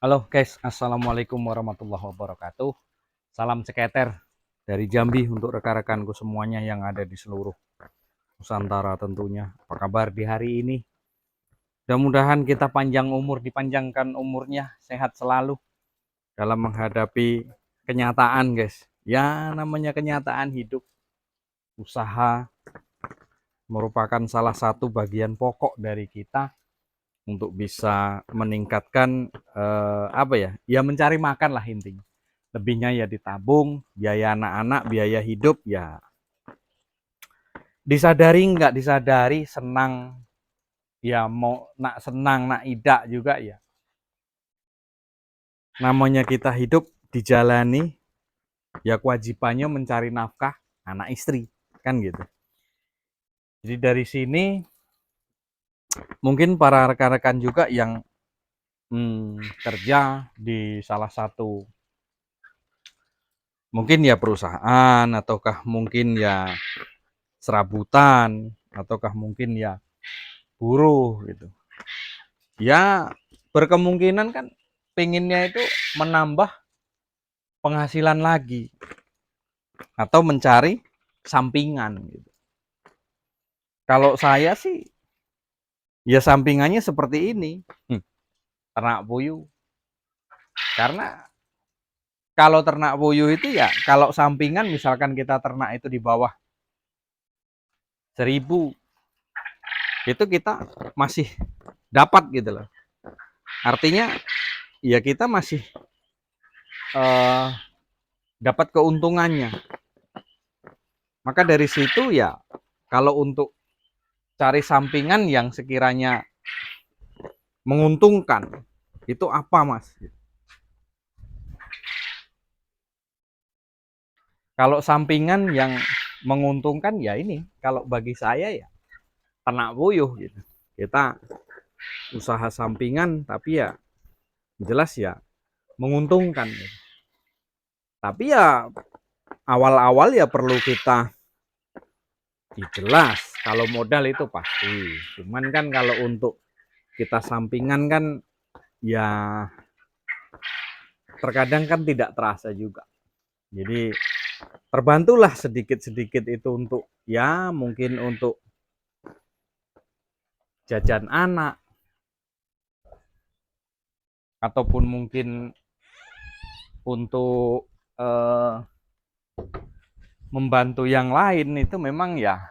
Halo guys, Assalamualaikum warahmatullahi wabarakatuh. Salam ceketer dari Jambi untuk rekan-rekanku semuanya yang ada di seluruh Nusantara tentunya. Apa kabar di hari ini? Mudah-mudahan kita panjang umur, dipanjangkan umurnya, sehat selalu dalam menghadapi kenyataan guys. Ya namanya kenyataan hidup, usaha merupakan salah satu bagian pokok dari kita untuk bisa meningkatkan apa ya? Ya mencari makan lah intinya. Lebihnya ya ditabung, biaya anak-anak, biaya hidup ya disadari nggak disadari, senang ya, mau nak senang nak idak juga ya. Namanya kita hidup dijalani ya, kewajibannya mencari nafkah anak istri kan gitu. Jadi dari sini mungkin para rekan-rekan juga yang kerja di salah satu mungkin ya perusahaan, ataukah mungkin ya serabutan, ataukah mungkin ya buruh gitu. Ya berkemungkinan kan pengennya itu menambah penghasilan lagi atau mencari sampingan gitu. Kalau saya sih ya sampingannya seperti ini, ternak puyuh. Karena kalau ternak puyuh itu ya, kalau sampingan misalkan kita ternak itu di bawah 1.000, itu kita masih dapat gitu loh. Artinya ya kita masih eh, dapat keuntungannya. Maka dari situ ya, kalau untuk cari sampingan yang sekiranya menguntungkan, itu apa mas? Kalau sampingan yang menguntungkan ya ini, kalau bagi saya ya ternak puyuh gitu. Kita usaha sampingan tapi ya jelas ya menguntungkan gitu. Tapi ya awal-awal ya perlu kita jelas, kalau modal itu pasti. Cuman kan kalau untuk kita sampingan kan ya terkadang kan tidak terasa juga. Jadi terbantulah sedikit-sedikit itu untuk ya mungkin untuk jajan anak, ataupun mungkin untuk membantu yang lain. Itu memang ya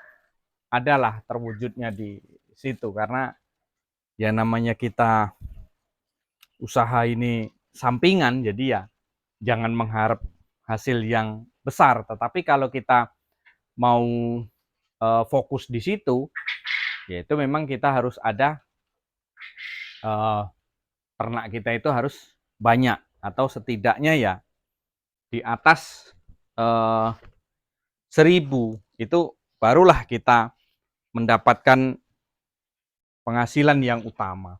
adalah terwujudnya di situ, karena ya namanya kita usaha ini sampingan, jadi ya jangan mengharap hasil yang besar. Tetapi kalau kita mau fokus di situ, yaitu memang kita harus ada ternak kita itu harus banyak, atau setidaknya ya di atas 1.000, itu barulah kita mendapatkan penghasilan yang utama.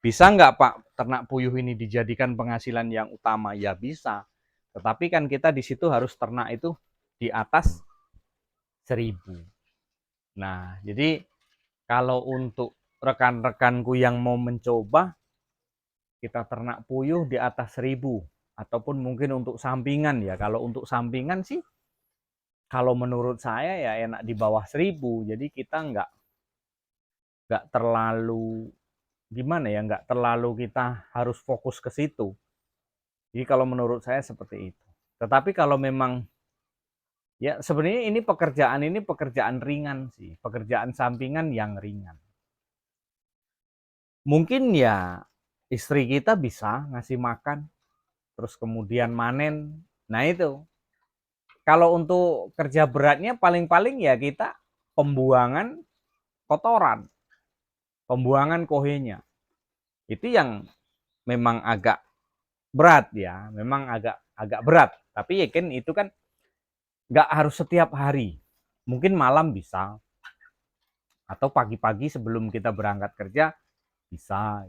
Bisa nggak Pak ternak puyuh ini dijadikan penghasilan yang utama? Ya bisa. Tetapi kan kita di situ harus ternak itu di atas 1.000. Nah, jadi kalau untuk rekan-rekanku yang mau mencoba, kita ternak puyuh di atas 1.000, ataupun mungkin untuk sampingan ya. Kalau untuk sampingan sih, kalau menurut saya ya enak di bawah 1.000. Jadi kita nggak terlalu gimana ya, nggak terlalu kita harus fokus ke situ. Jadi kalau menurut saya seperti itu. Tetapi kalau memang ya sebenarnya ini pekerjaan ringan sih, pekerjaan sampingan yang ringan. Mungkin ya istri kita bisa ngasih makan, terus kemudian manen. Nah itu. Kalau untuk kerja beratnya paling-paling ya kita pembuangan kotoran, pembuangan kohenya. Itu yang memang agak berat ya, memang agak agak berat. Tapi ya kan itu kan nggak harus setiap hari. Mungkin malam bisa, atau pagi-pagi sebelum kita berangkat kerja bisa.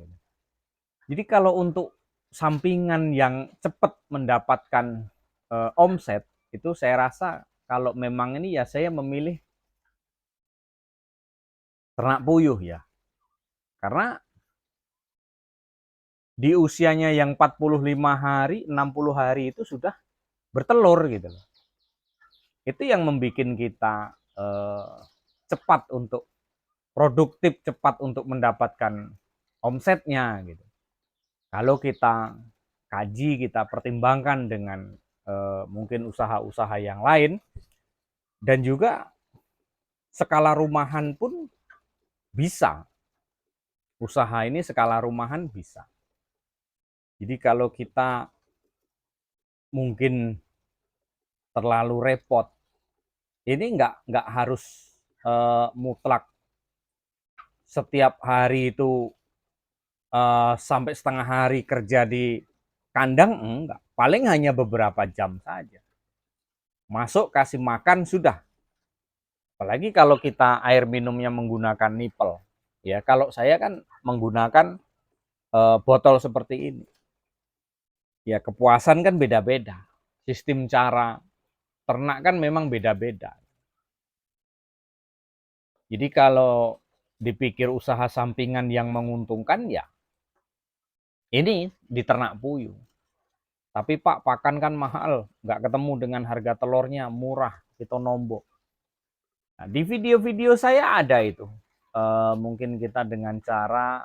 Jadi kalau untuk sampingan yang cepat mendapatkan omset, itu saya rasa kalau memang ini ya saya memilih ternak puyuh ya. Karena di usianya yang 45 hari, 60 hari itu sudah bertelur gitu loh. Itu yang membuat kita cepat untuk produktif, cepat untuk mendapatkan omsetnya gitu. Kalau kita kaji, kita pertimbangkan dengan mungkin usaha-usaha yang lain, dan juga skala rumahan pun bisa. Usaha ini skala rumahan bisa. Jadi kalau kita mungkin terlalu repot, ini nggak harus mutlak setiap hari itu sampai setengah hari kerja di kandang, enggak. Paling hanya beberapa jam saja. Masuk, kasih makan, sudah. Apalagi kalau kita air minumnya menggunakan nipel. Ya, kalau saya kan menggunakan botol seperti ini. Ya, kepuasan kan beda-beda. Sistem cara ternak kan memang beda-beda. Jadi kalau dipikir usaha sampingan yang menguntungkan, ya ini di ternak puyuh. Tapi Pak, pakan kan mahal, nggak ketemu dengan harga telurnya murah, kita nombok. Nah, di video-video saya ada itu. Mungkin kita dengan cara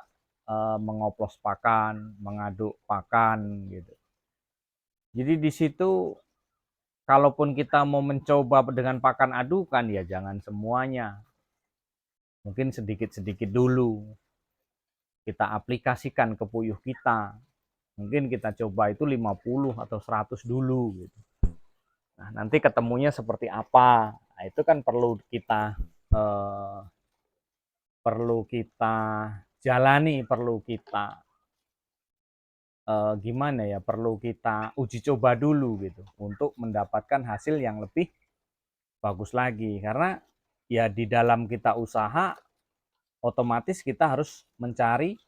mengoplos pakan, mengaduk pakan gitu. Jadi di situ kalaupun kita mau mencoba dengan pakan adukan, ya jangan semuanya. Mungkin sedikit-sedikit dulu kita aplikasikan ke puyuh kita. Mungkin kita coba itu 50 atau 100 dulu gitu. Nah, nanti ketemunya seperti apa? Nah, itu kan perlu kita jalani, perlu kita gimana ya? Perlu kita uji coba dulu gitu untuk mendapatkan hasil yang lebih bagus lagi. Karena ya di dalam kita usaha otomatis kita harus mencari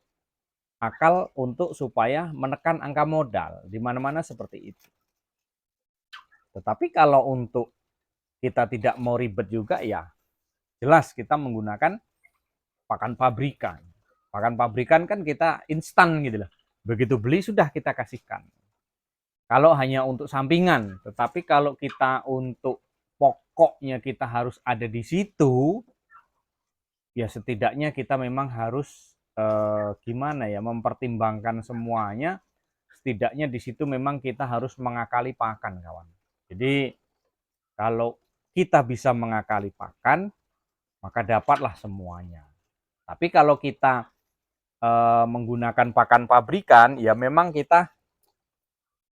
akal untuk supaya menekan angka modal, di mana-mana seperti itu. Tetapi kalau untuk kita tidak mau ribet juga, ya jelas kita menggunakan pakan pabrikan. Pakan pabrikan kan kita instan gitu loh. Begitu beli sudah kita kasihkan. Kalau hanya untuk sampingan, tetapi kalau kita untuk pokoknya kita harus ada di situ, ya setidaknya kita memang harus gimana ya, mempertimbangkan semuanya. Setidaknya di situ memang kita harus mengakali pakan, kawan. Jadi kalau kita bisa mengakali pakan, maka dapatlah semuanya. Tapi kalau kita menggunakan pakan pabrikan, ya memang kita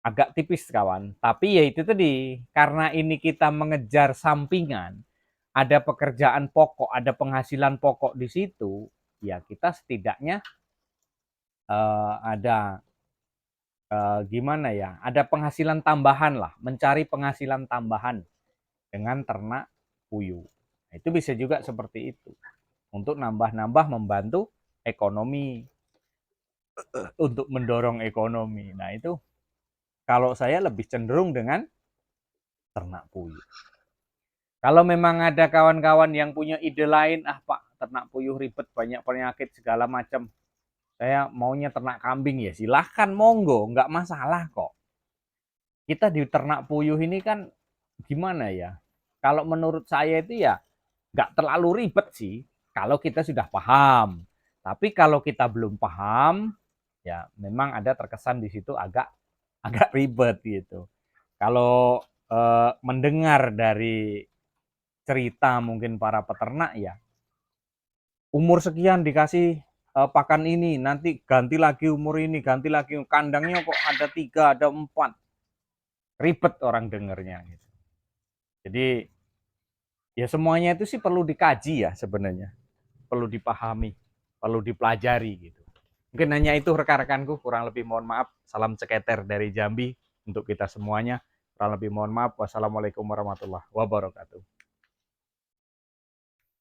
agak tipis, kawan. Tapi ya itu tadi, karena ini kita mengejar sampingan, ada pekerjaan pokok, ada penghasilan pokok di situ, ya kita setidaknya ada gimana ya, ada penghasilan tambahan lah, mencari penghasilan tambahan dengan ternak puyuh. Nah, itu bisa juga seperti itu, untuk nambah-nambah membantu ekonomi, untuk mendorong ekonomi. Nah itu kalau saya lebih cenderung dengan ternak puyuh. Kalau memang ada kawan-kawan yang punya ide lain, Pak, ternak puyuh ribet, banyak penyakit segala macam, saya maunya ternak kambing, ya silahkan, monggo, nggak masalah kok. Kita di ternak puyuh ini kan gimana ya, kalau menurut saya itu ya nggak terlalu ribet sih, kalau kita sudah paham. Tapi kalau kita belum paham, ya memang ada terkesan di situ agak ribet gitu. Kalau mendengar dari cerita mungkin para peternak, ya umur sekian dikasih pakan ini, nanti ganti lagi umur ini, ganti lagi, kandangnya kok ada 3, ada 4, ribet orang dengernya gitu. Jadi ya semuanya itu sih perlu dikaji ya sebenarnya, perlu dipahami, perlu dipelajari gitu. Mungkin hanya itu rekan-rekanku, kurang lebih mohon maaf. Salam ceketer dari Jambi untuk kita semuanya. Kurang lebih mohon maaf. Wassalamualaikum warahmatullahi wabarakatuh.